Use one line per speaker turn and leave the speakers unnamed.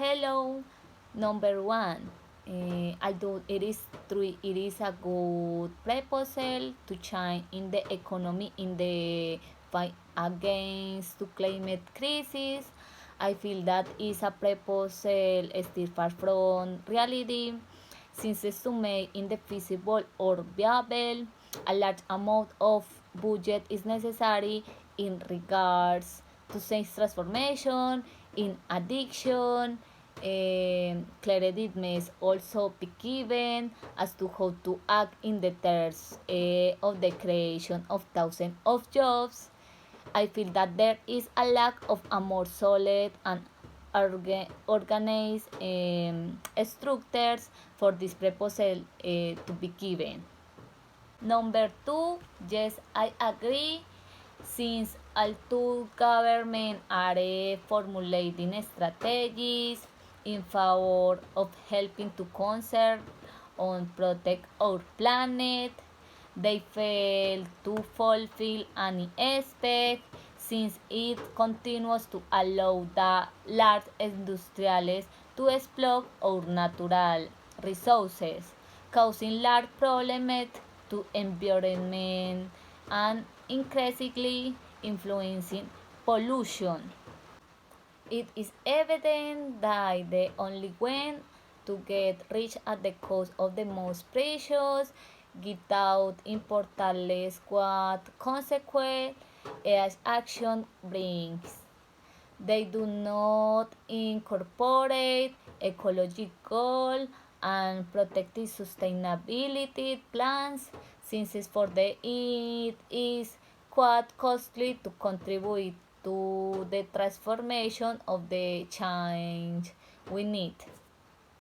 Hello, number one. Although it is true, it is a good proposal to change in the economy in the fight against the climate crisis. I feel that is a proposal still far from reality, since it's to make indefeasible or viable. A large amount of budget is necessary in regards to sense transformation, in addiction. Clarity must also be given as to how to act in the terms of the creation of thousands of jobs. I feel that there is a lack of a more solid and organized structures for this proposal to be given. Number two, yes, I agree. Since all two governments are formulating strategies in favor of helping to conserve and protect our planet, they fail to fulfill any aspect since it continues to allow the large industrialists to exploit our natural resources, causing large problems to environment and increasingly influencing pollution. It is evident that the only way to get rich at the cost of the most precious, without importantly what consequence as action brings. They do not incorporate ecological and protective sustainability plans, since for the it is quite costly to contribute to the transformation of the change we need.